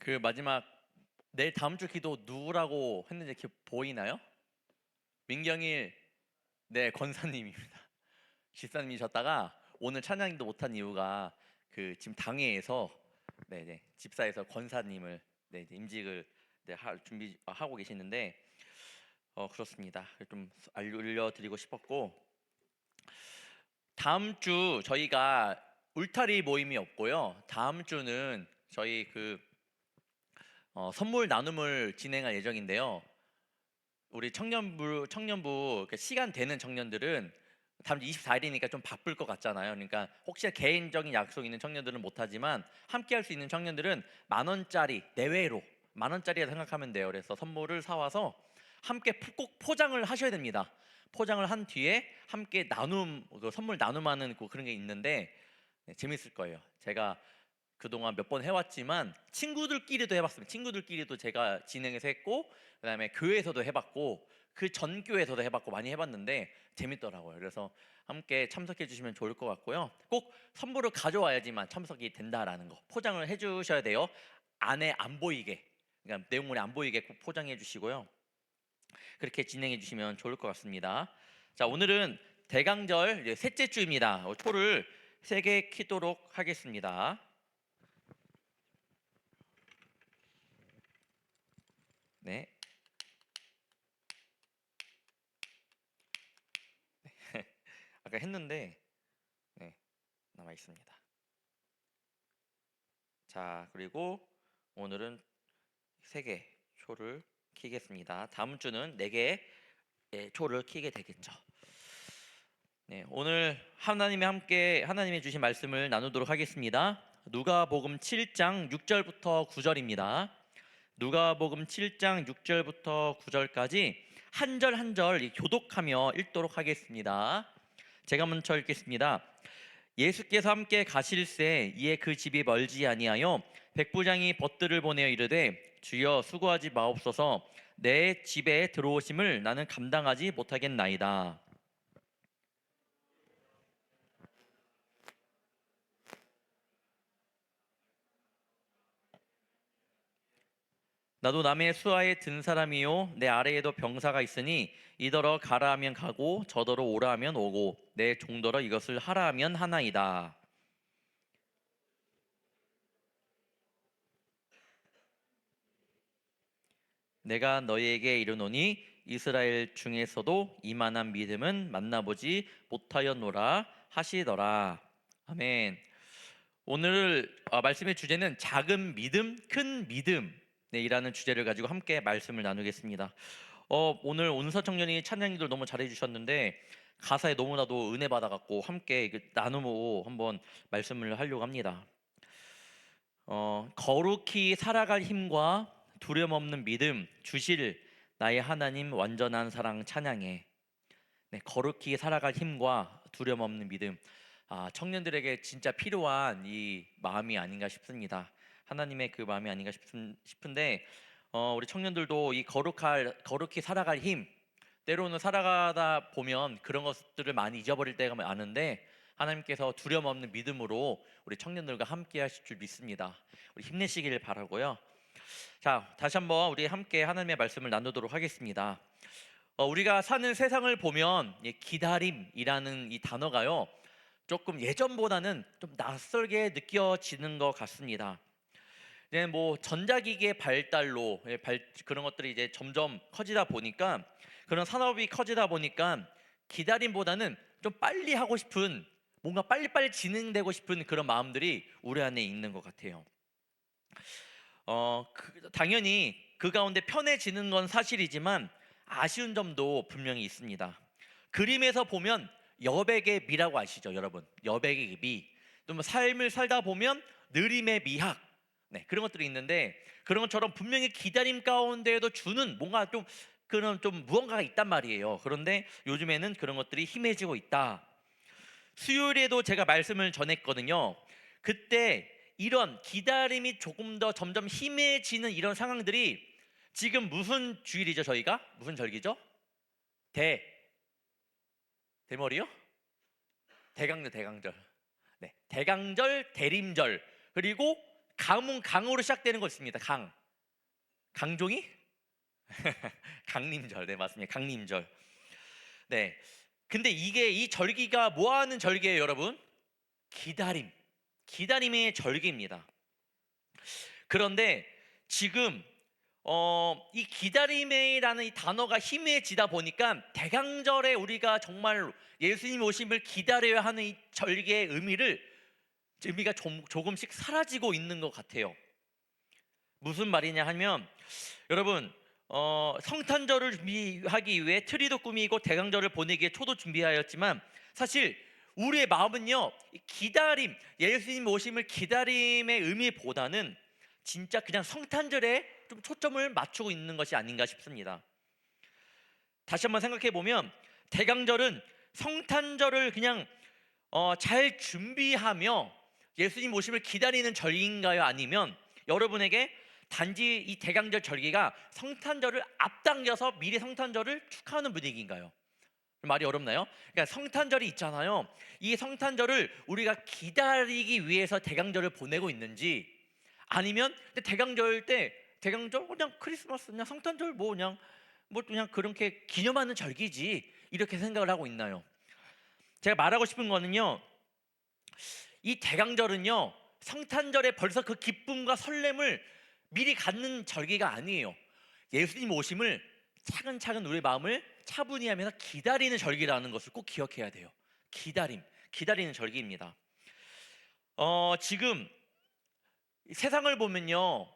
그 마지막 내일 다음 주 기도 누구라고 했는지 보이나요? 민경일 네 권사님입니다. 집사님이셨다가 오늘 찬양도 못한 이유가 그 지금 당회에서 네네 집사에서 권사님을 네 이제 임직을 네, 할 준비하고 계시는데 그렇습니다. 좀 알려드리고 싶었고 다음 주 저희가 울타리 모임이 없고요. 다음 주는 저희 선물 나눔을 진행할 예정인데요. 우리 청년부 시간 되는 청년들은 다음 주 24일이니까 좀 바쁠 것 같잖아요. 그러니까 혹시 개인적인 약속 있는 청년들은 못하지만 함께 할 수 있는 청년들은 10,000원짜리 내외로 10,000원짜리라 생각하면 돼요. 그래서 선물을 사와서 함께 꼭 포장을 하셔야 됩니다. 포장을 한 뒤에 함께 선물 나눔하는 그런 게 있는데 네, 재밌을 거예요. 제가 그동안 몇 번 해왔지만 친구들끼리도 해봤습니다. 친구들끼리도 제가 진행해서 했고 그다음에 교회에서도 해봤고 그 전 교회에서도 해봤고 많이 해봤는데 재밌더라고요. 그래서 함께 참석해 주시면 좋을 것 같고요. 꼭 선물을 가져와야지만 참석이 된다라는 거 포장을 해주셔야 돼요. 안에 안 보이게, 그러니까 내용물이 안 보이게 꼭 포장해 주시고요. 그렇게 진행해 주시면 좋을 것 같습니다. 자, 오늘은 대강절 이제 셋째 주입니다. 초를 3개 키도록 하겠습니다. 네. 아까 했는데 네, 남아 있습니다. 자, 그리고 오늘은 3개 초를 키겠습니다. 다음 주는 4개 초를 키게 되겠죠. 네, 오늘 하나님이 주신 말씀을 나누도록 하겠습니다. 누가복음 7장 6절부터 9절입니다. 누가복음 7장 6절부터 9절까지 한 절 한 절 교독하며 읽도록 하겠습니다. 제가 먼저 읽겠습니다. 예수께서 함께 가실새 이에 그 집이 멀지 아니하여 백부장이 벗들을 보내어 이르되 주여 수고하지 마옵소서 내 집에 들어오심을 나는 감당하지 못하겠나이다. 나도 남의 수하에 든 사람이요 내 아래에도 병사가 있으니 이더러 가라 하면 가고 저더러 오라 하면 오고 내 종더러 이것을 하라 하면 하나이다. 내가 너희에게 이르노니 이스라엘 중에서도 이만한 믿음은 만나보지 못하였노라 하시더라. 아멘. 오늘 말씀의 주제는 작은 믿음, 큰 믿음 네, 이라는 주제를 가지고 함께 말씀을 나누겠습니다. 오늘 온서 청년이 찬양이들 너무 잘해 주셨는데 가사에 너무나도 은혜 받아갖고 함께 나누고 한번 말씀을 하려고 합니다. 거룩히 살아갈 힘과 두려움 없는 믿음 주실 나의 하나님 완전한 사랑 찬양해. 네, 거룩히 살아갈 힘과 두려움 없는 믿음. 청년들에게 진짜 필요한 이 마음이 아닌가 싶습니다. 하나님의 그 마음이 아닌가 싶은데 우리 청년들도 이 거룩히 살아갈 힘 때로는 살아가다 보면 그런 것들을 많이 잊어버릴 때가 많은데 하나님께서 두려움 없는 믿음으로 우리 청년들과 함께 하실 줄 믿습니다. 우리 힘내시기를 바라고요. 자, 다시 한번 우리 함께 하나님의 말씀을 나누도록 하겠습니다. 우리가 사는 세상을 보면 기다림이라는 이 단어가요 조금 예전보다는 좀 낯설게 느껴지는 것 같습니다. 이제 뭐 전자기기의 발달로 그런 것들이 이제 점점 커지다 보니까 그런 산업이 커지다 보니까 기다림보다는 좀 빨리 하고 싶은 뭔가 빨리빨리 진행되고 싶은 그런 마음들이 우리 안에 있는 것 같아요. 당연히 그 가운데 편해지는 건 사실이지만 아쉬운 점도 분명히 있습니다. 그림에서 보면 여백의 미라고 아시죠, 여러분? 여백의 미. 또 뭐 삶을 살다 보면 느림의 미학. 네, 그런 것들이 있는데 그런 것처럼 분명히 기다림 가운데에도 주는 뭔가 좀 그런 좀 무언가가 있단 말이에요. 그런데 요즘에는 그런 것들이 희미해지고 있다. 수요일에도 제가 말씀을 전했거든요. 그때 이런 기다림이 조금 더 점점 희미해지는 이런 상황들이 지금 무슨 주일이죠, 저희가? 무슨 절기죠? 대 대머리요? 대강절. 네, 대강절, 대림절, 그리고 강으로 시작되는 거 있습니다. 강종이? 강림절. 네, 맞습니다. 강림절. 네. 근데 이 절기가 뭐 하는 절기예요, 여러분? 기다림의 절기입니다. 그런데 지금 이 기다림이라는 이 단어가 희미해지다 보니까 대강절에 우리가 정말 예수님 오심을 기다려야 하는 이 절기의 의미가 조금씩 사라지고 있는 것 같아요. 무슨 말이냐 하면, 여러분, 성탄절을 준비하기 위해 트리도 꾸미고 대강절을 보내기 위해 초도 준비하였지만, 사실 우리의 마음은요, 예수님 오심을 기다림의 의미보다는 진짜 그냥 성탄절에 좀 초점을 맞추고 있는 것이 아닌가 싶습니다. 다시 한번 생각해 보면, 대강절은 성탄절을 그냥 잘 준비하며 예수님 오심을 기다리는 절기인가요? 아니면 여러분에게 단지 이 대강절 절기가 성탄절을 앞당겨서 미리 성탄절을 축하하는 분위기인가요? 말이 어렵나요? 그러니까 성탄절이 있잖아요. 이 성탄절을 우리가 기다리기 위해서 대강절을 보내고 있는지, 아니면 대강절 때 대강절 그냥 크리스마스 그냥 성탄절 그냥 그렇게 기념하는 절기지 이렇게 생각을 하고 있나요? 제가 말하고 싶은 거는요, 이 대강절은요 성탄절에 벌써 그 기쁨과 설렘을 미리 갖는 절기가 아니에요. 예수님 오심을 차근차근 우리의 마음을 차분히 하면서 기다리는 절기라는 것을 꼭 기억해야 돼요. 기다리는 절기입니다. 지금 세상을 보면요,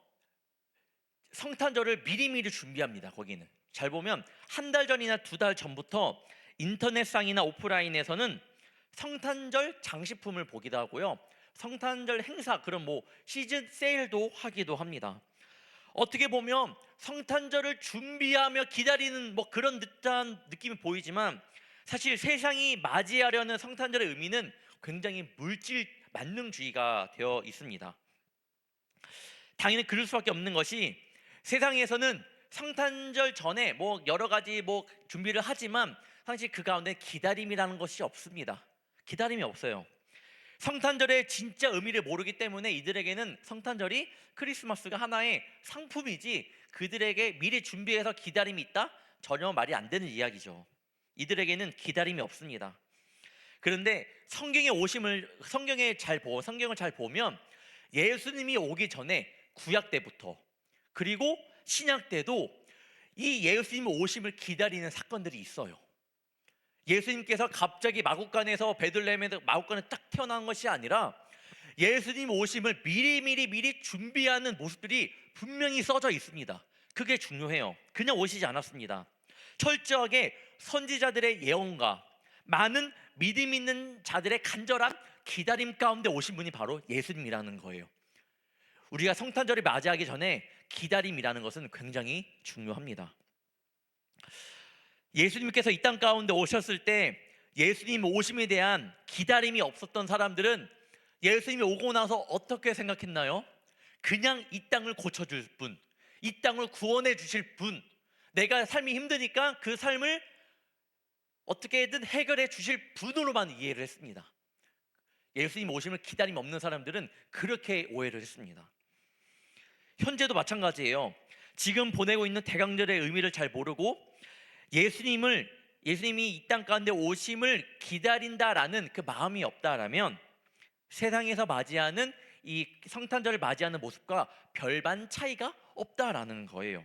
성탄절을 미리미리 준비합니다. 거기는 잘 보면 한 달 전이나 두 달 전부터 인터넷상이나 오프라인에서는 성탄절 장식품을 보기도 하고요, 성탄절 행사, 그런 시즌 세일도 하기도 합니다. 어떻게 보면 성탄절을 준비하며 기다리는 그런 듯한 느낌이 보이지만, 사실 세상이 맞이하려는 성탄절의 의미는 굉장히 물질 만능주의가 되어 있습니다. 당연히 그럴 수밖에 없는 것이, 세상에서는 성탄절 전에 여러 가지 준비를 하지만 사실 그 가운데 기다림이라는 것이 없습니다. 기다림이 없어요. 성탄절의 진짜 의미를 모르기 때문에 이들에게는 성탄절이 크리스마스가 하나의 상품이지, 그들에게 미리 준비해서 기다림이 있다? 전혀 말이 안 되는 이야기죠. 이들에게는 기다림이 없습니다. 그런데 성경을 잘 보면 예수님이 오기 전에 구약 때부터 그리고 신약 때도 이 예수님 오심을 기다리는 사건들이 있어요. 예수님께서 갑자기 마구간에서 베들레헴에서 마구간에 딱 태어난 것이 아니라 예수님 오심을 미리 준비하는 모습들이 분명히 써져 있습니다. 그게 중요해요. 그냥 오시지 않았습니다. 철저하게 선지자들의 예언과 많은 믿음 있는 자들의 간절한 기다림 가운데 오신 분이 바로 예수님이라는 거예요. 우리가 성탄절을 맞이하기 전에 기다림이라는 것은 굉장히 중요합니다. 예수님께서 이 땅 가운데 오셨을 때 예수님 오심에 대한 기다림이 없었던 사람들은 예수님이 오고 나서 어떻게 생각했나요? 그냥 이 땅을 고쳐줄 분, 이 땅을 구원해 주실 분, 내가 삶이 힘드니까 그 삶을 어떻게든 해결해 주실 분으로만 이해를 했습니다. 예수님 오심을 기다림 없는 사람들은 그렇게 오해를 했습니다. 현재도 마찬가지예요. 지금 보내고 있는 대강절의 의미를 잘 모르고 예수님이 이 땅 가운데 오심을 기다린다라는 그 마음이 없다라면 세상에서 맞이하는 이 성탄절을 맞이하는 모습과 별반 차이가 없다라는 거예요.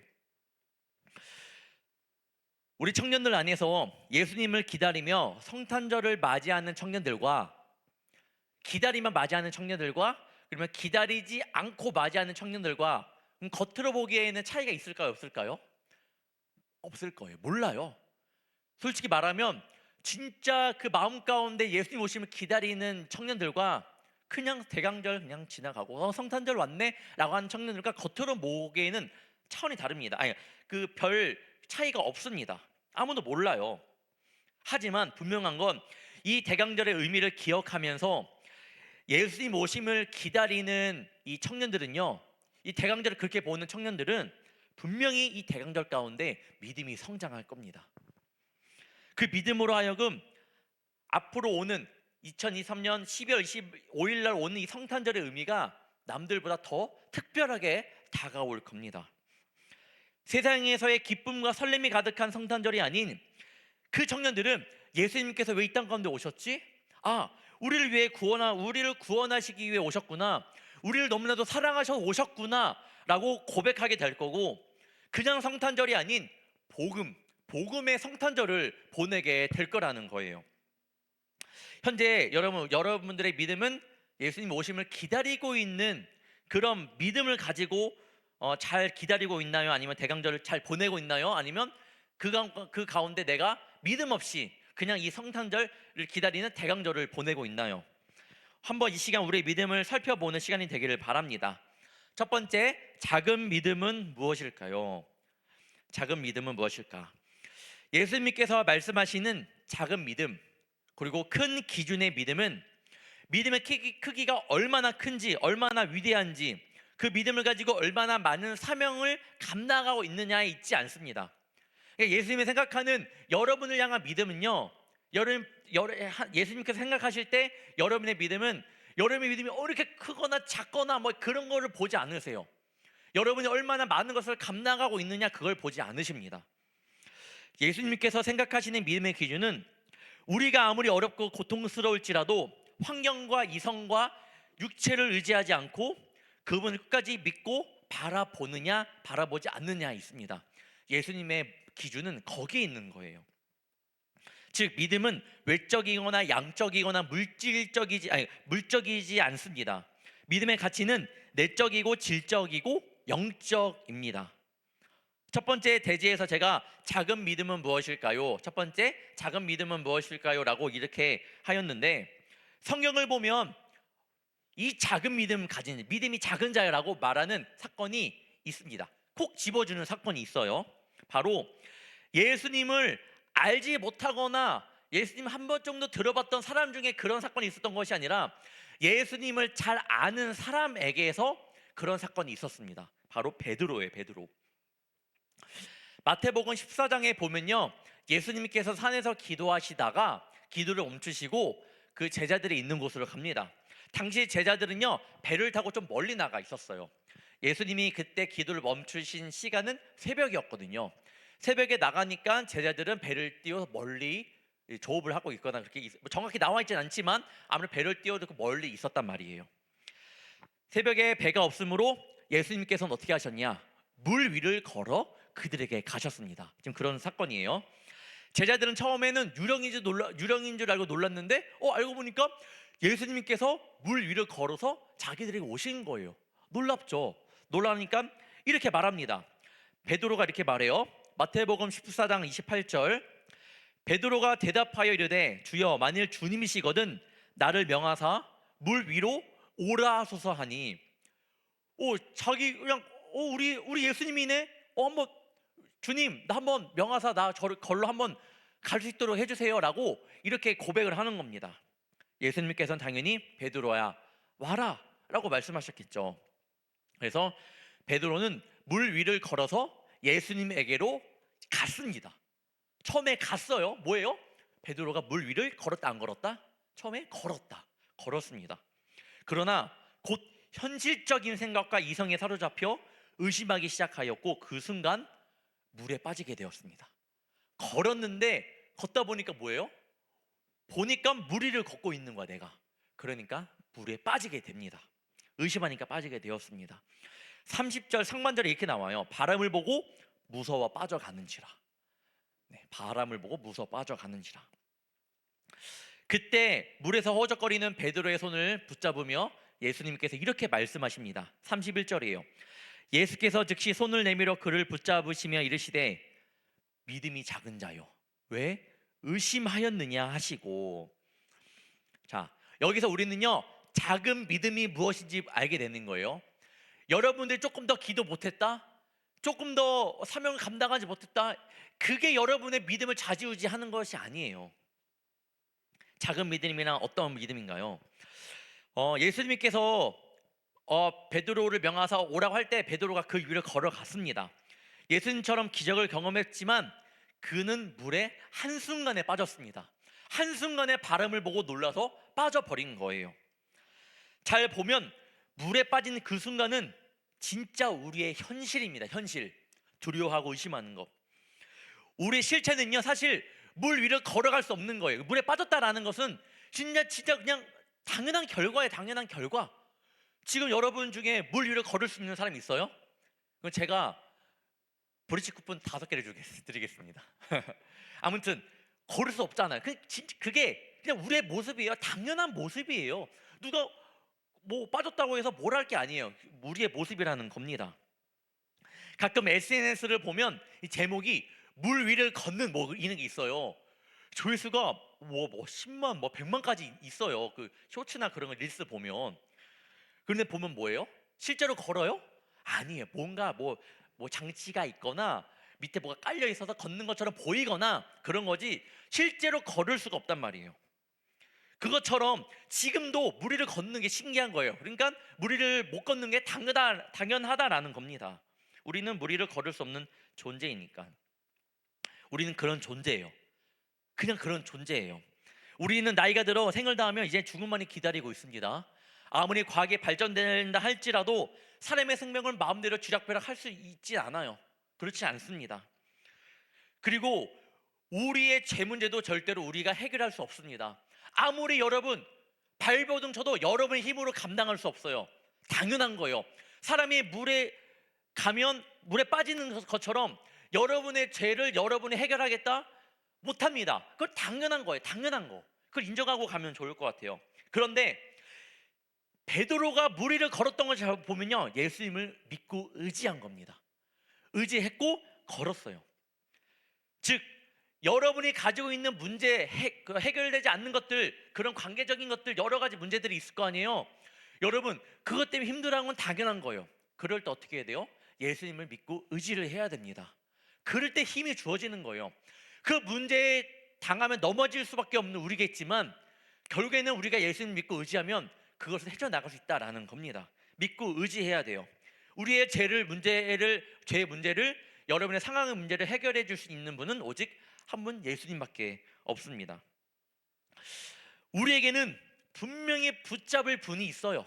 우리 청년들 안에서 예수님을 기다리며 성탄절을 맞이하는 청년들과 기다리며 맞이하는 청년들과 그러면 기다리지 않고 맞이하는 청년들과 겉으로 보기에는 차이가 있을까요? 없을까요? 없을 거예요. 몰라요. 솔직히 말하면 진짜 그 마음 가운데 예수님 오심을 기다리는 청년들과 그냥 대강절 그냥 지나가고 성탄절 왔네 라고 하는 청년들과 겉으로 보기에는 차원이 다릅니다. 그 별 차이가 없습니다. 아무도 몰라요. 하지만 분명한 건 이 대강절의 의미를 기억하면서 예수님 오심을 기다리는 이 청년들은요, 이 대강절을 그렇게 보는 청년들은 분명히 이 대강절 가운데 믿음이 성장할 겁니다. 그 믿음으로 하여금 앞으로 오는 2023년 12월 25일 날 오는 이 성탄절의 의미가 남들보다 더 특별하게 다가올 겁니다. 세상에서의 기쁨과 설렘이 가득한 성탄절이 아닌 그 청년들은 예수님께서 왜 이 땅 가운데 오셨지? 아, 우리를 구원하시기 위해 오셨구나. 우리를 너무나도 사랑하셔서 오셨구나 라고 고백하게 될 거고, 그냥 성탄절이 아닌 복음의 성탄절을 보내게 될 거라는 거예요. 현재 여러분들의 믿음은 예수님 오심을 기다리고 있는 그런 믿음을 가지고 잘 기다리고 있나요? 아니면 대강절을 잘 보내고 있나요? 아니면 그 가운데 내가 믿음 없이 그냥 이 성탄절을 기다리는 대강절을 보내고 있나요? 한번 이 시간 우리의 믿음을 살펴보는 시간이 되기를 바랍니다. 첫 번째, 작은 믿음은 무엇일까요? 작은 믿음은 무엇일까? 예수님께서 말씀하시는 작은 믿음, 그리고 큰 기준의 믿음은 믿음의 크기가 얼마나 큰지, 얼마나 위대한지, 그 믿음을 가지고 얼마나 많은 사명을 감당하고 있느냐에 있지 않습니다. 예수님이 생각하는 여러분을 향한 믿음은요, 예수님께서 생각하실 때 여러분의 믿음이 이렇게 크거나 작거나 뭐 그런 거를 보지 않으세요. 여러분이 얼마나 많은 것을 감당하고 있느냐, 그걸 보지 않으십니다. 예수님께서 생각하시는 믿음의 기준은 우리가 아무리 어렵고 고통스러울지라도 환경과 이성과 육체를 의지하지 않고 그분을 끝까지 믿고 바라보느냐 바라보지 않느냐 있습니다. 예수님의 기준은 거기에 있는 거예요. 즉 믿음은 외적이거나 양적이거나 물적이지 않습니다. 믿음의 가치는 내적이고 질적이고 영적입니다. 첫 번째 대지에서 제가 작은 믿음은 무엇일까요? 첫 번째, 작은 믿음은 무엇일까요? 라고 이렇게 하였는데, 성경을 보면 이 작은 믿음이 작은 자라고 말하는 사건이 있습니다. 콕 집어주는 사건이 있어요. 바로 예수님을 알지 못하거나 예수님 한 번 정도 들어봤던 사람 중에 그런 사건이 있었던 것이 아니라 예수님을 잘 아는 사람에게서 그런 사건이 있었습니다. 바로 베드로예요. 베드로. 마태복음 14장에 보면요, 예수님께서 산에서 기도하시다가 기도를 멈추시고 그 제자들이 있는 곳으로 갑니다. 당시 제자들은요, 배를 타고 좀 멀리 나가 있었어요. 예수님이 그때 기도를 멈추신 시간은 새벽이었거든요. 새벽에 나가니까 제자들은 배를 띄워서 멀리 조업을 하고 있거나, 그렇게 정확히 나와 있진 않지만 아무래도 배를 띄워두고 멀리 있었단 말이에요. 새벽에 배가 없으므로 예수님께서는 어떻게 하셨냐? 물 위를 걸어 그들에게 가셨습니다. 지금 그런 사건이에요. 제자들은 처음에는 유령인 줄 알고 놀랐는데 알고 보니까 예수님께서 물 위를 걸어서 자기들에게 오신 거예요. 놀랍죠? 놀라니까 이렇게 말합니다. 베드로가 이렇게 말해요. 마태복음 14장 28절, 베드로가 대답하여 이르되 주여, 만일 주님이시거든 나를 명하사 물 위로 오라 하소서 하니, 자기 그냥 우리 예수님이네. 한번 주님, 나 한번 명하사 나 저를 걸로 한번 갈 수 있도록 해주세요라고 이렇게 고백을 하는 겁니다. 예수님께서는 당연히 베드로야 와라 라고 말씀하셨겠죠. 그래서 베드로는 물 위를 걸어서 예수님에게로 갔습니다. 처음에 갔어요. 뭐예요? 베드로가 물 위를 걸었다 안 걸었다? 처음에 걸었습니다. 그러나 곧 현실적인 생각과 이성에 사로잡혀 의심하기 시작하였고 그 순간 물에 빠지게 되었습니다. 걸었는데 걷다 보니까 뭐예요? 보니까 물 위를 걷고 있는 거야 내가. 그러니까 물에 빠지게 됩니다. 의심하니까 빠지게 되었습니다. 30절 상반절에 이렇게 나와요. 바람을 보고 무서워 빠져가는지라. 바람을 보고 무서워 빠져가는지라. 그때 물에서 허우적거리는 베드로의 손을 붙잡으며 예수님께서 이렇게 말씀하십니다. 31절이에요. 예수께서 즉시 손을 내밀어 그를 붙잡으시며 이르시되 믿음이 작은 자요, 왜 의심하였느냐 하시고. 자, 여기서 우리는요 작은 믿음이 무엇인지 알게 되는 거예요. 여러분들이 조금 더 기도 못했다, 조금 더 사명을 감당하지 못했다, 그게 여러분의 믿음을 좌지우지하는 것이 아니에요. 작은 믿음이란 어떤 믿음인가요? 예수님께서 베드로를 명하사 오라고 할 때 베드로가 그 위를 걸어갔습니다. 예수님처럼 기적을 경험했지만 그는 물에 한순간에 빠졌습니다. 한순간에 바람을 보고 놀라서 빠져버린 거예요. 잘 보면 물에 빠지는 그 순간은 진짜 우리의 현실입니다. 현실. 두려워하고 의심하는 것. 우리의 실체는요, 사실 물 위를 걸어갈 수 없는 거예요. 물에 빠졌다라는 것은 진짜 그냥 당연한 결과예요. 당연한 결과. 지금 여러분 중에 물 위를 걸을 수 있는 사람이 있어요? 그럼 제가 브릿지 쿠폰 5개를 드리겠습니다. 아무튼 걸을 수 없잖아요. 그게 그냥 우리의 모습이에요. 당연한 모습이에요. 누가 뭐 빠졌다고 해서 뭘 할 게 아니에요. 우리의 모습이라는 겁니다. 가끔 SNS를 보면 이 제목이 물 위를 걷는 뭐 이런 게 있어요. 조회수가 뭐 10만 뭐 100만까지 있어요. 그 쇼츠나 그런 거 릴스 보면. 그런데 보면 뭐예요? 실제로 걸어요? 아니에요. 뭔가 뭐 장치가 있거나 밑에 뭐가 깔려 있어서 걷는 것처럼 보이거나 그런 거지, 실제로 걸을 수가 없단 말이에요. 그것처럼 지금도 무리를 걷는 게 신기한 거예요. 그러니까 무리를 못 걷는 게 당연하다라는 겁니다. 우리는 무리를 걸을 수 없는 존재이니까. 우리는 그런 존재예요. 그냥 그런 존재예요. 우리는 나이가 들어 생을 다하면 이제 죽음만이 기다리고 있습니다. 아무리 과학이 발전된다 할지라도 사람의 생명을 마음대로 쥐락펴락 할 수 있지 않아요. 그렇지 않습니다. 그리고 우리의 죄 문제도 절대로 우리가 해결할 수 없습니다. 아무리 여러분 발버둥 쳐도 여러분의 힘으로 감당할 수 없어요. 당연한 거예요. 사람이 물에 가면 물에 빠지는 것처럼 여러분의 죄를 여러분이 해결하겠다? 못합니다. 그건 당연한 거예요. 당연한 거. 그걸 인정하고 가면 좋을 것 같아요. 그런데 베드로가 무리를 걸었던 걸 잘 보면요, 예수님을 믿고 의지한 겁니다. 의지했고 걸었어요. 즉 여러분이 가지고 있는 문제, 해결되지 않는 것들, 그런 관계적인 것들, 여러 가지 문제들이 있을 거 아니에요. 여러분 그것 때문에 힘들어하는 건 당연한 거예요. 그럴 때 어떻게 해야 돼요? 예수님을 믿고 의지를 해야 됩니다. 그럴 때 힘이 주어지는 거예요. 그 문제에 당하면 넘어질 수밖에 없는 우리겠지만 결국에는 우리가 예수님 믿고 의지하면 그것을 헤쳐나갈 수 있다라는 겁니다. 믿고 의지해야 돼요. 우리의 죄의 문제를, 여러분의 상황의 문제를 해결해 줄 수 있는 분은 오직 한 분, 예수님밖에 없습니다. 우리에게는 분명히 붙잡을 분이 있어요.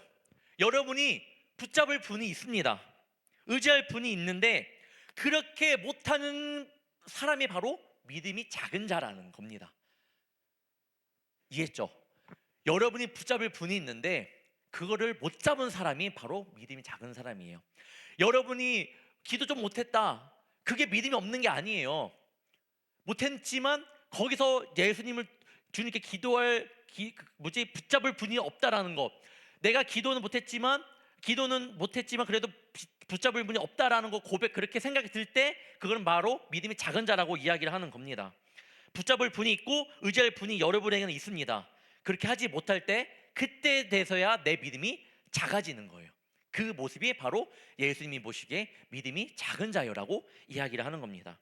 여러분이 붙잡을 분이 있습니다. 의지할 분이 있는데 그렇게 못하는 사람이 바로 믿음이 작은 자라는 겁니다. 이해했죠? 여러분이 붙잡을 분이 있는데 그거를 못 잡은 사람이 바로 믿음이 작은 사람이에요. 여러분이 기도 좀 못했다, 그게 믿음이 없는 게 아니에요. 못했지만 거기서 예수님을, 주님께 붙잡을 분이 없다라는 것. 내가 기도는 못했지만 그래도 붙잡을 분이 없다라는 거 고백, 그렇게 생각이 들 때 그건 바로 믿음이 작은 자라고 이야기를 하는 겁니다. 붙잡을 분이 있고 의지할 분이 여러분에게는 있습니다. 그렇게 하지 못할 때 그때 돼서야 내 믿음이 작아지는 거예요. 그 모습이 바로 예수님이 보시기에 믿음이 작은 자여라고 이야기를 하는 겁니다.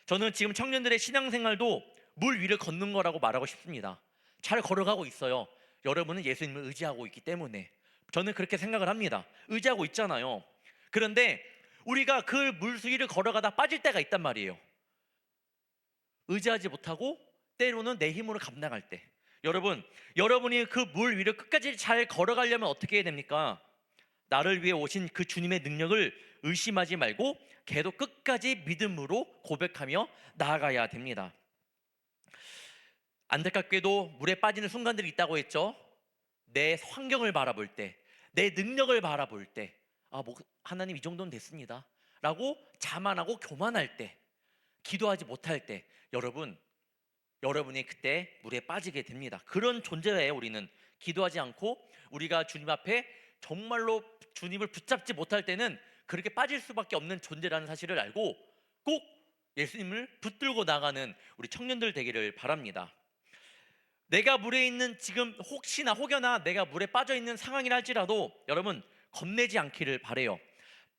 저는 지금 청년들의 신앙생활도 물 위를 걷는 거라고 말하고 싶습니다. 잘 걸어가고 있어요. 여러분은 예수님을 의지하고 있기 때문에. 저는 그렇게 생각을 합니다. 의지하고 있잖아요. 그런데 우리가 그 물 위를 걸어가다 빠질 때가 있단 말이에요. 의지하지 못하고 때로는 내 힘으로 감당할 때. 여러분이 그 물 위를 끝까지 잘 걸어가려면 어떻게 해야 됩니까? 나를 위해 오신 그 주님의 능력을 의심하지 말고 계속 끝까지 믿음으로 고백하며 나아가야 됩니다. 안타깝게도 물에 빠지는 순간들이 있다고 했죠. 내 환경을 바라볼 때, 내 능력을 바라볼 때, 하나님 이 정도는 됐습니다 라고 자만하고 교만할 때, 기도하지 못할 때, 여러분이 그때 물에 빠지게 됩니다. 그런 존재예요. 우리는 기도하지 않고 우리가 주님 앞에 정말로 주님을 붙잡지 못할 때는 그렇게 빠질 수밖에 없는 존재라는 사실을 알고 꼭 예수님을 붙들고 나가는 우리 청년들 되기를 바랍니다. 내가 물에 있는, 지금 혹여나 내가 물에 빠져 있는 상황이라 할지라도 여러분 겁내지 않기를 바래요.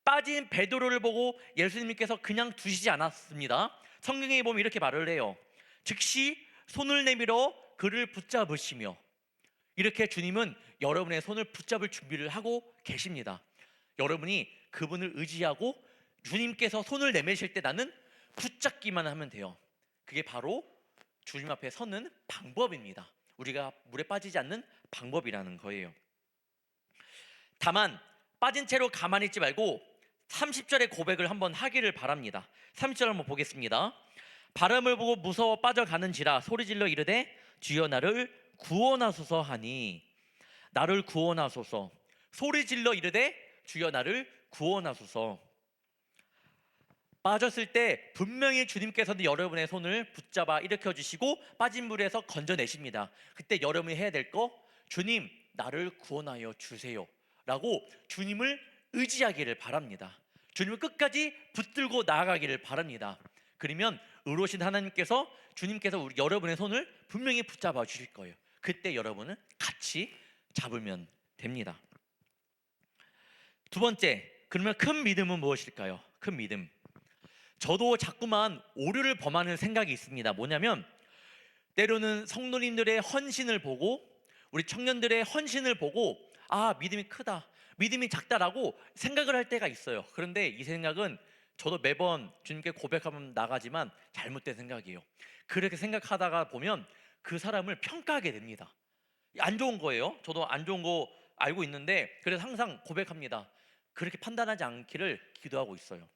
빠진 베드로를 보고 예수님께서 그냥 두시지 않았습니다. 성경에 보면 이렇게 말을 해요. 즉시 손을 내밀어 그를 붙잡으시며. 이렇게 주님은 여러분의 손을 붙잡을 준비를 하고 계십니다. 여러분이 그분을 의지하고 주님께서 손을 내미실 때 나는 붙잡기만 하면 돼요. 그게 바로 주님 앞에 서는 방법입니다. 우리가 물에 빠지지 않는 방법이라는 거예요. 다만 빠진 채로 가만히 있지 말고 30절의 고백을 한번 하기를 바랍니다. 30절 한번 보겠습니다. 바람을 보고 무서워 빠져가는지라 소리질러 이르되 주여 나를 구원하소서 하니, 나를 구원하소서, 소리질러 이르되 주여 나를 구원하소서. 빠졌을 때 분명히 주님께서는 여러분의 손을 붙잡아 일으켜 주시고 빠진 물에서 건져내십니다. 그때 여러분이 해야 될 거, 주님 나를 구원하여 주세요 라고 주님을 의지하기를 바랍니다. 주님을 끝까지 붙들고 나아가기를 바랍니다. 그러면 의로우신 하나님께서, 주님께서 여러분의 손을 분명히 붙잡아 주실 거예요. 그때 여러분은 같이 잡으면 됩니다. 두 번째, 그러면 큰 믿음은 무엇일까요? 큰 믿음. 저도 자꾸만 오류를 범하는 생각이 있습니다. 뭐냐면 때로는 성도님들의 헌신을 보고, 우리 청년들의 헌신을 보고 믿음이 크다, 믿음이 작다라고 생각을 할 때가 있어요. 그런데 이 생각은 저도 매번 주님께 고백하면 나가지만 잘못된 생각이에요. 그렇게 생각하다가 보면 그 사람을 평가하게 됩니다. 안 좋은 거예요. 저도 안 좋은 거 알고 있는데 그래서 항상 고백합니다. 그렇게 판단하지 않기를 기도하고 있어요.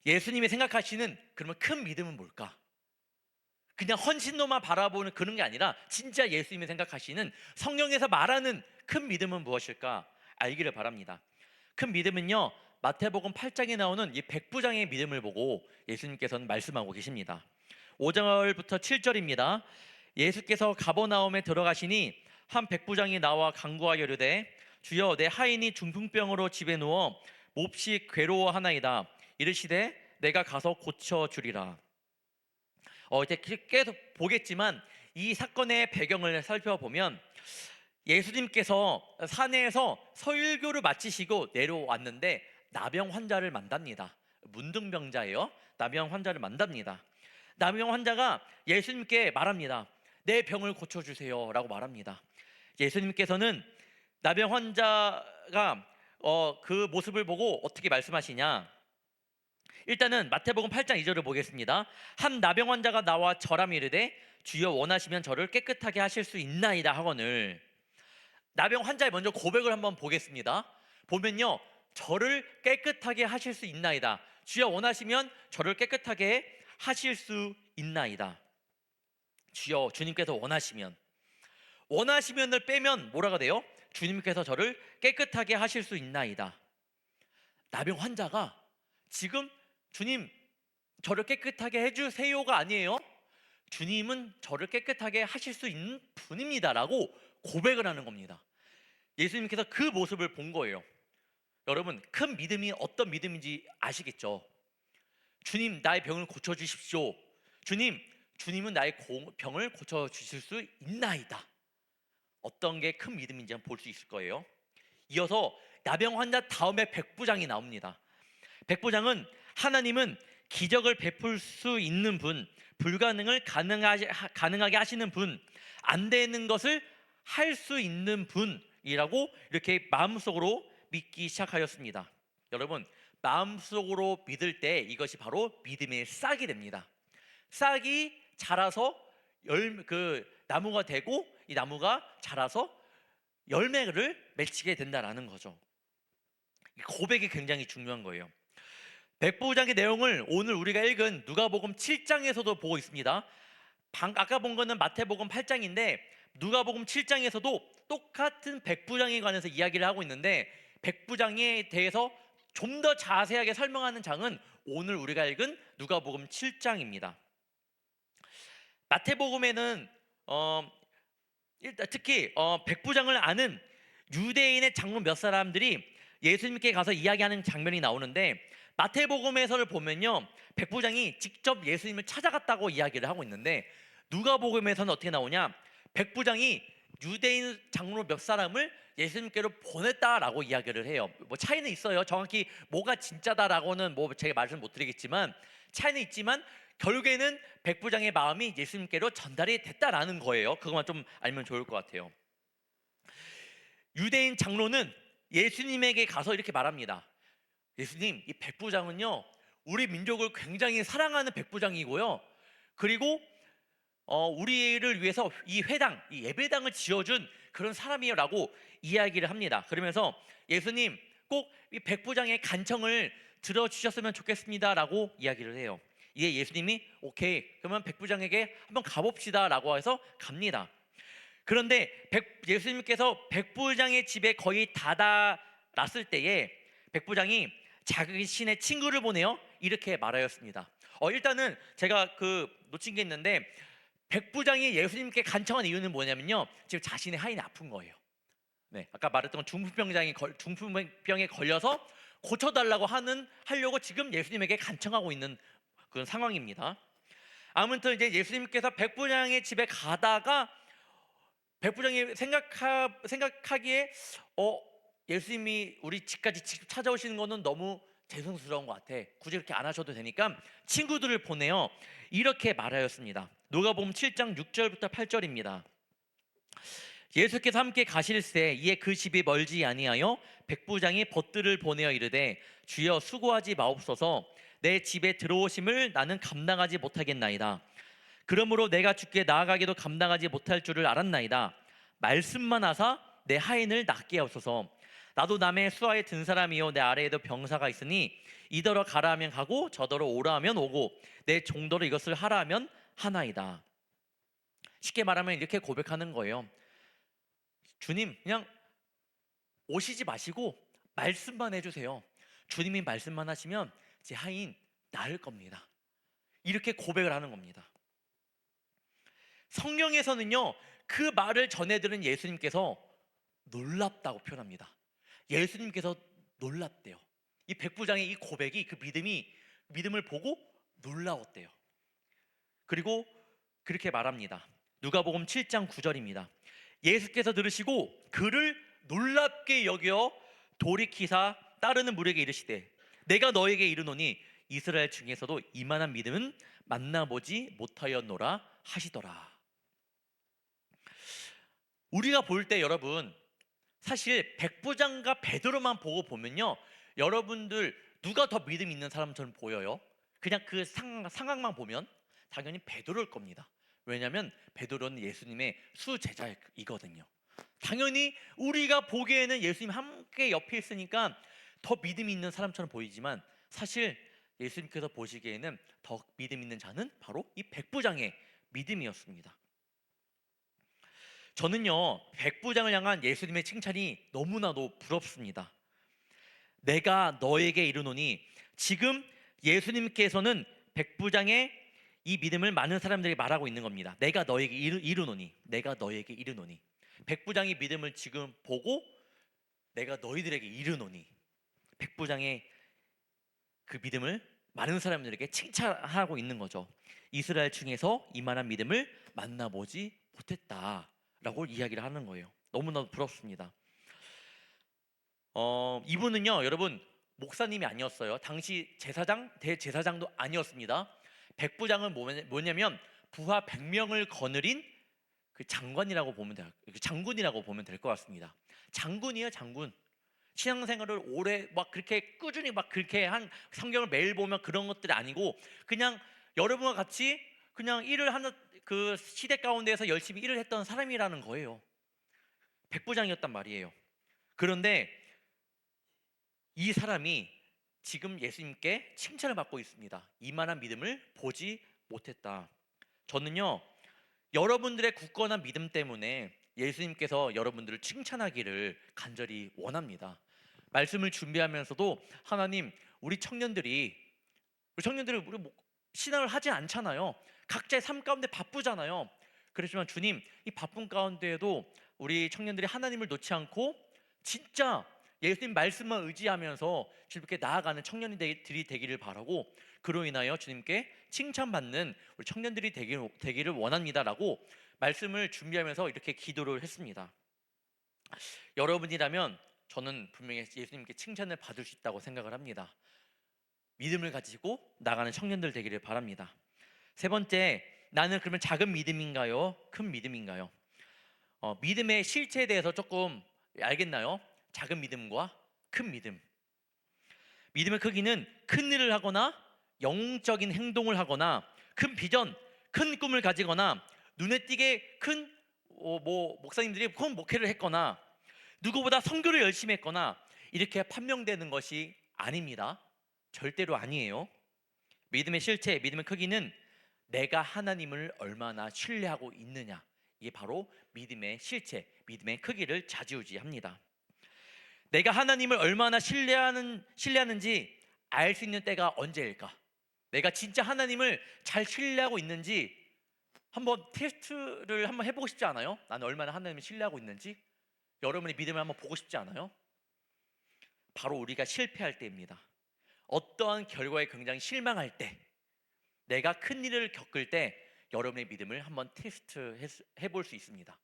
예수님이 생각하시는 그러면 큰 믿음은 뭘까? 그냥 헌신로만 바라보는 그런 게 아니라 진짜 예수님이 생각하시는, 성경에서 말하는 큰 믿음은 무엇일까 알기를 바랍니다. 큰 믿음은요, 마태복음 8장에 나오는 이 백부장의 믿음을 보고 예수님께서는 말씀하고 계십니다. 5절부터 7절입니다. 예수께서 가버나움에 들어가시니 한 백부장이 나와 간구하여 이르되 주여 내 하인이 중풍병으로 집에 누워 몹시 괴로워하나이다. 이르시되 내가 가서 고쳐주리라. 이제 계속 보겠지만 이 사건의 배경을 살펴보면 예수님께서 산에서 설교를 마치시고 내려왔는데 나병 환자를 만납니다. 문둥병자예요. 나병 환자를 만납니다. 나병 환자가 예수님께 말합니다. 내 병을 고쳐주세요 라고 말합니다. 예수님께서는 나병 환자가 그 모습을 보고 어떻게 말씀하시냐, 일단은 마태복음 8장 2절을 보겠습니다. 한 나병 환자가 나와 절하며 이르되 주여 원하시면 저를 깨끗하게 하실 수 있나이다 하거늘. 나병 환자의 먼저 고백을 한번 보겠습니다. 보면요, 저를 깨끗하게 하실 수 있나이다. 주여 원하시면 저를 깨끗하게 하실 수 있나이다. 주여, 주님께서 원하시면을 빼면 뭐라가 돼요? 주님께서 저를 깨끗하게 하실 수 있나이다. 나병 환자가 지금 주님 저를 깨끗하게 해주세요가 아니에요. 주님은 저를 깨끗하게 하실 수 있는 분입니다 라고 고백을 하는 겁니다. 예수님께서 그 모습을 본 거예요. 여러분, 큰 믿음이 어떤 믿음인지 아시겠죠? 주님 나의 병을 고쳐주십시오. 주님은 나의 병을 고쳐주실 수 있나이다. 어떤 게 큰 믿음인지 한번 볼 수 있을 거예요. 이어서 나병 환자 다음에 백부장이 나옵니다. 백부장은 하나님은 기적을 베풀 수 있는 분, 불가능을 가능하게 하시는 분, 안 되는 것을 할 수 있는 분이라고 이렇게 마음속으로 믿기 시작하였습니다. 여러분, 마음속으로 믿을 때 이것이 바로 믿음의 싹이 됩니다. 싹이 자라서 나무가 되고 이 나무가 자라서 열매를 맺히게 된다라는 거죠. 고백이 굉장히 중요한 거예요. 백부장의 내용을 오늘 우리가 읽은 누가복음 7장에서도 보고 있습니다. 아까 본 거는 마태복음 8장인데 누가복음 7장에서도 똑같은 백부장에 관해서 이야기를 하고 있는데, 백부장에 대해서 좀 더 자세하게 설명하는 장은 오늘 우리가 읽은 누가복음 7장입니다. 마태복음에는 일단 특히 백부장을 아는 유대인의 장로 몇 사람들이 예수님께 가서 이야기하는 장면이 나오는데, 마태복음에서를 보면요, 백부장이 직접 예수님을 찾아갔다고 이야기를 하고 있는데, 누가복음에서는 어떻게 나오냐, 백부장이 유대인 장로 몇 사람을 예수님께로 보냈다라고 이야기를 해요. 뭐 차이는 있어요. 정확히 뭐가 진짜다라고는 제가 말씀 못 드리겠지만 차이는 있지만 결국에는 백부장의 마음이 예수님께로 전달이 됐다라는 거예요. 그것만 좀 알면 좋을 것 같아요. 유대인 장로는 예수님에게 가서 이렇게 말합니다. 예수님, 이 백부장은요 우리 민족을 굉장히 사랑하는 백부장이고요, 그리고 우리를 위해서 이 회당, 이 예배당을 지어준 그런 사람이에요라고 이야기를 합니다. 그러면서 예수님 꼭 이 백부장의 간청을 들어주셨으면 좋겠습니다라고 이야기를 해요. 이에 예수님이 오케이 그러면 백부장에게 한번 가봅시다라고 해서 갑니다. 그런데 예수님께서 백부장의 집에 거의 다다랐을 때에 백부장이 자신의 친구를 보내요 이렇게 말하였습니다. 일단은 제가 놓친 게 있는데 백부장이 예수님께 간청한 이유는 뭐냐면요, 지금 자신의 하인이 아픈 거예요. 네, 아까 말했던 중풍병에 걸려서 고쳐달라고 하려고 지금 예수님에게 간청하고 있는 그런 상황입니다. 아무튼 이제 예수님께서 백부장의 집에 가다가 백부장이 생각하기에 예수님이 우리 집까지 직접 찾아오시는 거는 너무 죄송스러운 것 같아. 굳이 그렇게 안 하셔도 되니까 친구들을 보내요. 이렇게 말하였습니다. 누가복음 7장 6절부터 8절입니다. 예수께서 함께 가실새 이에 그 집이 멀지 아니하여 백부장이 벗들을 보내어 이르되 주여 수고하지 마옵소서 내 집에 들어오심을 나는 감당하지 못하겠나이다. 그러므로 내가 주께 나아가기도 감당하지 못할 줄을 알았나이다. 말씀만 하사 내 하인을 낫게 하옵소서. 나도 남의 수하에 든 사람이요 내 아래에도 병사가 있으니 이더러 가라 하면 가고 저더러 오라 하면 오고 내 종더러 이것을 하라 하면 하나이다. 쉽게 말하면 이렇게 고백하는 거예요. 주님 그냥 오시지 마시고 말씀만 해주세요. 주님이 말씀만 하시면 제 하인 나을 겁니다. 이렇게 고백을 하는 겁니다. 성경에서는요 그 말을 전해들은 예수님께서 놀랍다고 표현합니다. 예수님께서 놀랍대요. 이 백부장의 이 고백이 그 믿음을 보고 놀라웠대요. 그리고 그렇게 말합니다. 누가복음 7장 9절입니다. 예수께서 들으시고 그를 놀랍게 여겨 돌이키사 따르는 무리에게 이르시되 내가 너에게 이르노니 이스라엘 중에서도 이만한 믿음은 만나보지 못하였노라 하시더라. 우리가 볼 때 여러분 사실 백부장과 베드로만 보고 보면요 여러분들 누가 더 믿음 있는 사람처럼 보여요? 그냥 그 상황만 보면 당연히 베드로일 겁니다. 왜냐하면 베드로는 예수님의 수제자이거든요. 당연히 우리가 보기에는 예수님 함께 옆에 있으니까 더 믿음이 있는 사람처럼 보이지만 사실 예수님께서 보시기에는 더 믿음 있는 자는 바로 이 백부장의 믿음이었습니다. 저는요 백부장을 향한 예수님의 칭찬이 너무나도 부럽습니다. 내가 너에게 이르노니, 지금 예수님께서는 백부장의 이 믿음을 많은 사람들에게 말하고 있는 겁니다. 내가 너에게 이르노니, 내가 너에게 이르노니. 백부장의 믿음을 지금 보고 내가 너희들에게 이르노니, 백부장의 그 믿음을 많은 사람들에게 칭찬하고 있는 거죠. 이스라엘 중에서 이만한 믿음을 만나보지 못했다라고 이야기를 하는 거예요. 너무나도 부럽습니다. 이분은요 여러분 목사님이 아니었어요. 당시 대제사장도 아니었습니다. 백부장은 뭐냐면 부하 100명을 거느린 그 장관이라고 보면 돼요. 장군이라고 보면 될 것 같습니다. 장군이에요, 장군. 신앙생활을 오래 막 그렇게 꾸준히 막 그렇게 한 성경을 매일 보면 그런 것들이 아니고 그냥 여러분과 같이 그냥 일을 하는 그 시대 가운데에서 열심히 일을 했던 사람이라는 거예요. 백부장이었단 말이에요. 그런데 이 사람이 지금 예수님께 칭찬을 받고 있습니다. 이만한 믿음을 보지 못했다. 저는요 여러분들의 굳건한 믿음 때문에 예수님께서 여러분들을 칭찬하기를 간절히 원합니다. 말씀을 준비하면서도 하나님 우리 청년들이 신앙을 하지 않잖아요. 각자의 삶 가운데 바쁘잖아요. 그렇지만 주님 이 바쁜 가운데에도 우리 청년들이 하나님을 놓지 않고 진짜 예수님 말씀만 의지하면서 주님께 나아가는 청년들이 되기를 바라고, 그로 인하여 주님께 칭찬받는 우리 청년들이 되기를 원합니다라고 말씀을 준비하면서 이렇게 기도를 했습니다. 여러분이라면 저는 분명히 예수님께 칭찬을 받을 수 있다고 생각을 합니다. 믿음을 가지고 나가는 청년들 되기를 바랍니다. 세 번째, 나는 그러면 작은 믿음인가요? 큰 믿음인가요? 믿음의 실체에 대해서 조금 알겠나요? 작은 믿음과 큰 믿음. 믿음의 크기는 큰 일을 하거나 영적인 행동을 하거나 큰 비전, 큰 꿈을 가지거나 눈에 띄게 큰 뭐 목사님들이 큰 목회를 했거나 누구보다 선교를 열심히 했거나 이렇게 판명되는 것이 아닙니다. 절대로 아니에요. 믿음의 실체, 믿음의 크기는 내가 하나님을 얼마나 신뢰하고 있느냐, 이게 바로 믿음의 실체, 믿음의 크기를 좌지우지합니다. 내가 하나님을 얼마나 신뢰하는지 알 수 있는 때가 언제일까? 내가 진짜 하나님을 잘 신뢰하고 있는지 한번 테스트를 한번 해보고 싶지 않아요? 나는 얼마나 하나님을 신뢰하고 있는지 여러분의 믿음을 한번 보고 싶지 않아요? 바로 우리가 실패할 때입니다. 어떠한 결과에 굉장히 실망할 때, 내가 큰 일을 겪을 때 여러분의 믿음을 한번 테스트 해볼 수 있습니다.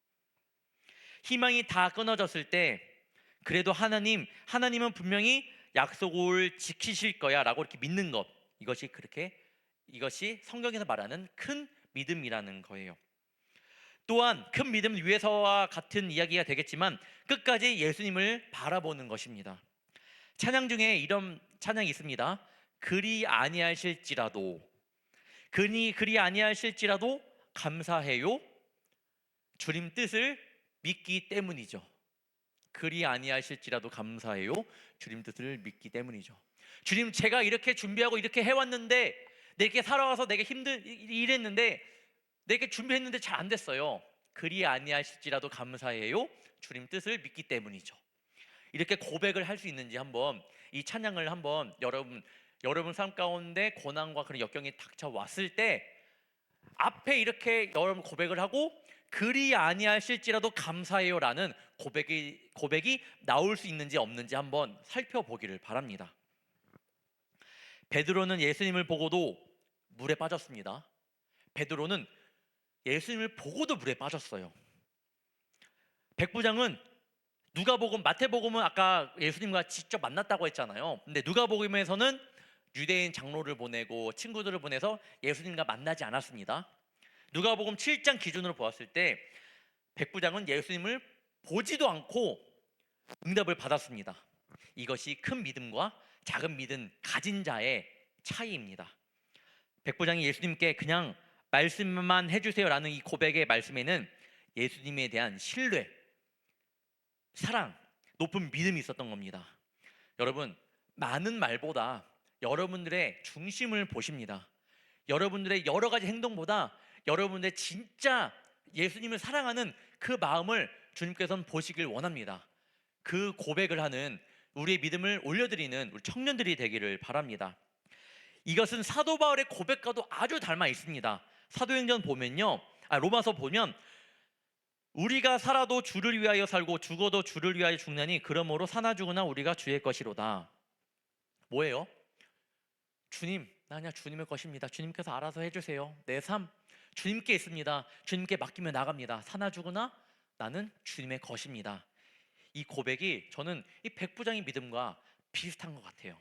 희망이 다 끊어졌을 때 그래도 하나님은 분명히 약속을 지키실 거야 라고 이렇게 믿는 것, 이것이 성경에서 말하는 큰 믿음이라는 거예요. 또한 큰 믿음 위에서와 같은 이야기가 되겠지만 끝까지 예수님을 바라보는 것입니다. 찬양 중에 이런 찬양이 있습니다. 그리 아니하실지라도 감사해요. 주님 뜻을 믿기 때문이죠. 그리 아니하실지라도 감사해요. 주님 뜻을 믿기 때문이죠. 주님, 제가 이렇게 준비하고 이렇게 해왔는데, 내게 살아와서 내게 일했는데, 내게 준비했는데 잘 안 됐어요. 그리 아니하실지라도 감사해요. 주님 뜻을 믿기 때문이죠. 이렇게 고백을 할 수 있는지 한번 이 찬양을 한번 여러분 삶 가운데 고난과 그런 역경이 닥쳐왔을 때 앞에 이렇게 여러분 고백을 하고 그리 아니하실지라도 감사해요라는 고백이 나올 수 있는지 없는지 한번 살펴보기를 바랍니다. 베드로는 예수님을 보고도 물에 빠졌습니다. 베드로는 예수님을 보고도 물에 빠졌어요. 백부장은 마태복음은 아까 예수님과 직접 만났다고 했잖아요. 근데 누가복음에서는 유대인 장로를 보내고 친구들을 보내서 예수님과 만나지 않았습니다. 누가복음 7장 기준으로 보았을 때 백부장은 예수님을 보지도 않고 응답을 받았습니다. 이것이 큰 믿음과 작은 믿음 가진 자의 차이입니다. 백부장이 예수님께 그냥 말씀만 해주세요라는 이 고백의 말씀에는 예수님에 대한 신뢰, 사랑, 높은 믿음이 있었던 겁니다. 여러분, 많은 말보다 여러분들의 중심을 보십니다. 여러분들의 여러 가지 행동보다 여러분들의 진짜 예수님을 사랑하는 그 마음을 주님께서는 보시길 원합니다. 그 고백을 하는 우리의 믿음을 올려드리는 우리 청년들이 되기를 바랍니다. 이것은 사도 바울의 고백과도 아주 닮아 있습니다. 사도행전 보면요, 로마서 보면 우리가 살아도 주를 위하여 살고 죽어도 주를 위하여 죽나니 그러므로 사나 죽으나 우리가 주의 것이로다. 뭐예요? 주님, 나 그냥 주님의 것입니다. 주님께서 알아서 해주세요. 내 삶 주님께 있습니다. 주님께 맡기며 나갑니다. 사나 죽으나 나는 주님의 것입니다. 이 고백이 저는 이 백부장의 믿음과 비슷한 것 같아요.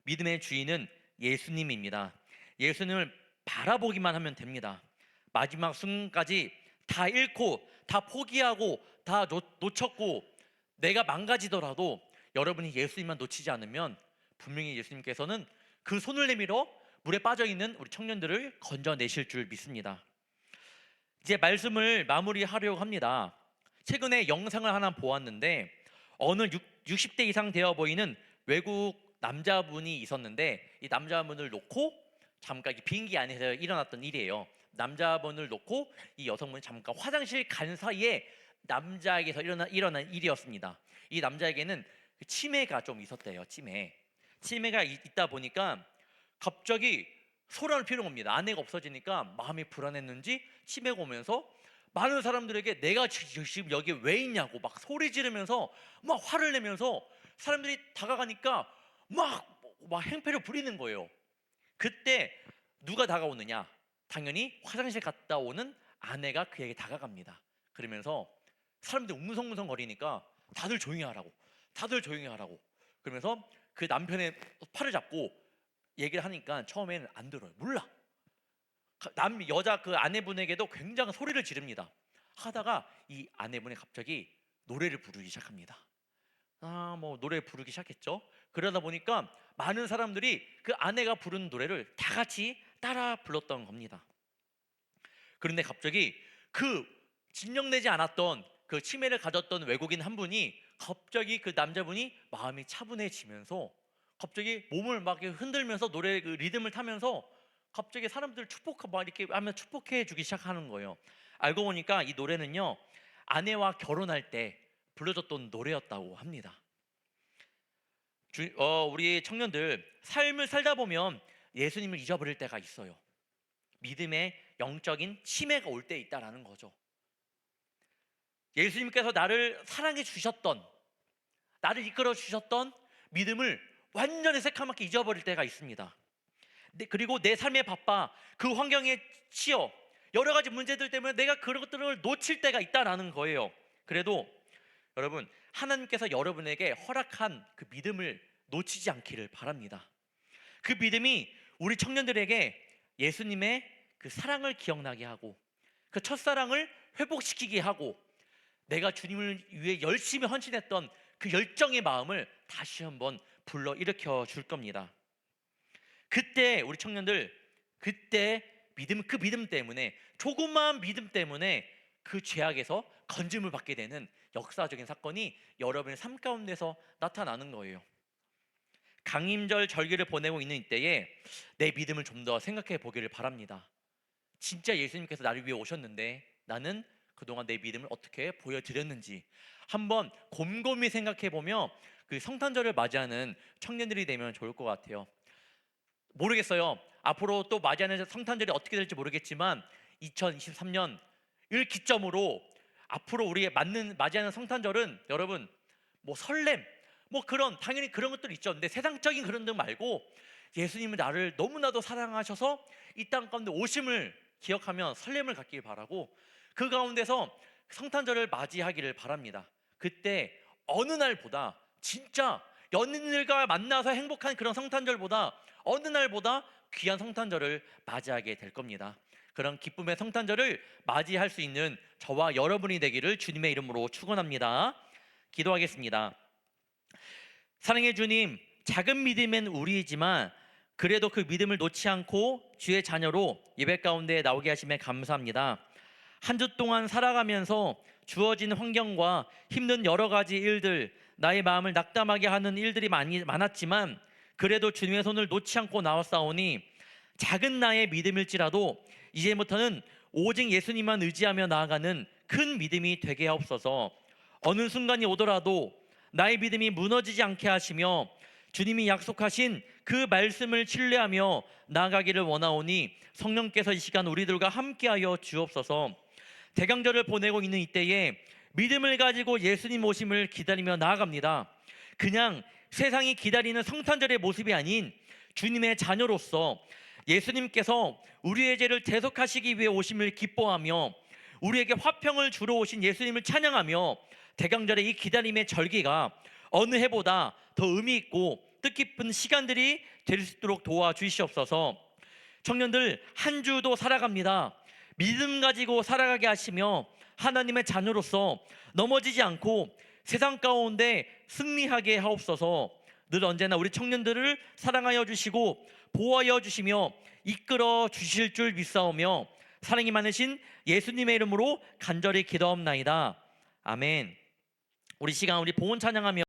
믿음의 주인은 예수님입니다. 예수님을 바라보기만 하면 됩니다. 마지막 순간까지 다 잃고 다 포기하고 다 놓쳤고 내가 망가지더라도 여러분이 예수님만 놓치지 않으면 분명히 예수님께서는 그 손을 내밀어 물에 빠져있는 우리 청년들을 건져내실 줄 믿습니다. 이제 말씀을 마무리하려고 합니다. 최근에 영상을 하나 보았는데 어느 60대 이상 되어 보이는 외국 남자분이 있었는데 이 남자분을 놓고 잠깐 비행기 안에서 일어났던 일이에요. 남자분을 놓고 이 여성분이 잠깐 화장실 간 사이에 남자에게서 일어난 일이었습니다. 이 남자에게는 치매가 좀 있었대요. 치매가 있다 보니까 갑자기 소란을 피우는 겁니다. 아내가 없어지니까 마음이 불안했는지 치매가 오면서 많은 사람들에게 내가 지금 여기 왜 있냐고 막 소리 지르면서 막 화를 내면서 사람들이 다가가니까 막 행패를 부리는 거예요. 그때 누가 다가오느냐? 당연히 화장실 갔다 오는 아내가 그에게 다가갑니다. 그러면서 사람들이 웅성웅성 거리니까 다들 조용히 하라고 그러면서 그 남편의 팔을 잡고 얘기를 하니까 처음에는 안 들어요. 몰라. 여자 그 아내분에게도 굉장한 소리를 지릅니다. 하다가 이 아내분이 갑자기 노래를 부르기 시작합니다. 노래 부르기 시작했죠. 그러다 보니까 많은 사람들이 그 아내가 부른 노래를 다 같이 따라 불렀던 겁니다. 그런데 갑자기 그 진정되지 않았던 그 치매를 가졌던 외국인 한 분이 갑자기 그 남자분이 마음이 차분해지면서 갑자기 몸을 막 이렇게 흔들면서 노래 그 리듬을 타면서 갑자기 사람들 축복 막 이렇게 하면 축복해 주기 시작하는 거예요. 알고 보니까 이 노래는요, 아내와 결혼할 때 불러줬던 노래였다고 합니다. 우리 청년들 삶을 살다 보면 예수님을 잊어버릴 때가 있어요. 믿음의 영적인 치매가 올 때 있다라는 거죠. 예수님께서 나를 사랑해 주셨던, 나를 이끌어 주셨던 믿음을 완전히 새카맣게 잊어버릴 때가 있습니다. 그리고 내 삶에 바빠 그 환경에 치여 여러 가지 문제들 때문에 내가 그런 것들을 놓칠 때가 있다라는 거예요. 그래도 여러분, 하나님께서 여러분에게 허락한 그 믿음을 놓치지 않기를 바랍니다. 그 믿음이 우리 청년들에게 예수님의 그 사랑을 기억나게 하고 그 첫사랑을 회복시키게 하고 내가 주님을 위해 열심히 헌신했던 그 열정의 마음을 다시 한번 불러일으켜 줄 겁니다. 그때 우리 청년들, 그때 믿음, 그 믿음 때문에, 조그마한 믿음 때문에 그 죄악에서 건짐을 받게 되는 역사적인 사건이 여러분의 삶 가운데서 나타나는 거예요. 강림절 절기를 보내고 있는 이때에 내 믿음을 좀 더 생각해 보기를 바랍니다. 진짜 예수님께서 나를 위해 오셨는데 나는 그동안 내 믿음을 어떻게 보여드렸는지 한번 곰곰이 생각해 보며 그 성탄절을 맞이하는 청년들이 되면 좋을 것 같아요. 모르겠어요. 앞으로 또 맞이하는 성탄절이 어떻게 될지 모르겠지만 2023년을 기점으로 앞으로 우리의 맞이하는 성탄절은 여러분 뭐 설렘, 뭐 그런 당연히 그런 것들 있죠. 근데 세상적인 그런 데 말고 예수님은 나를 너무나도 사랑하셔서 이 땅 가운데 오심을 기억하며 설렘을 갖길 바라고 그 가운데서 성탄절을 맞이하기를 바랍니다. 그때 어느 날보다 진짜 연인들과 만나서 행복한 그런 성탄절보다 어느 날보다 귀한 성탄절을 맞이하게 될 겁니다. 그런 기쁨의 성탄절을 맞이할 수 있는 저와 여러분이 되기를 주님의 이름으로 축원합니다. 기도하겠습니다. 사랑해 주님, 작은 믿음은 우리이지만 그래도 그 믿음을 놓지 않고 주의 자녀로 예배 가운데 나오게 하심에 감사합니다. 한 주 동안 살아가면서 주어진 환경과 힘든 여러 가지 일들, 나의 마음을 낙담하게 하는 일들이 많았지만 그래도 주님의 손을 놓지 않고 나왔사오니 작은 나의 믿음일지라도 이제부터는 오직 예수님만 의지하며 나아가는 큰 믿음이 되게 하옵소서. 어느 순간이 오더라도 나의 믿음이 무너지지 않게 하시며 주님이 약속하신 그 말씀을 신뢰하며 나아가기를 원하오니 성령께서 이 시간 우리들과 함께하여 주옵소서. 대강절을 보내고 있는 이때에 믿음을 가지고 예수님 오심을 기다리며 나아갑니다. 그냥 세상이 기다리는 성탄절의 모습이 아닌 주님의 자녀로서 예수님께서 우리의 죄를 대속하시기 위해 오심을 기뻐하며 우리에게 화평을 주러 오신 예수님을 찬양하며 대강절의 이 기다림의 절기가 어느 해보다 더 의미 있고 뜻깊은 시간들이 될 수 있도록 도와주시옵소서. 청년들 한 주도 살아갑니다. 믿음 가지고 살아가게 하시며 하나님의 자녀로서 넘어지지 않고 세상 가운데 승리하게 하옵소서. 늘 언제나 우리 청년들을 사랑하여 주시고 보호하여 주시며 이끌어 주실 줄 믿사오며 사랑이 많으신 예수님의 이름으로 간절히 기도하옵나이다. 아멘. 우리 시간 우리 봉헌 찬양하며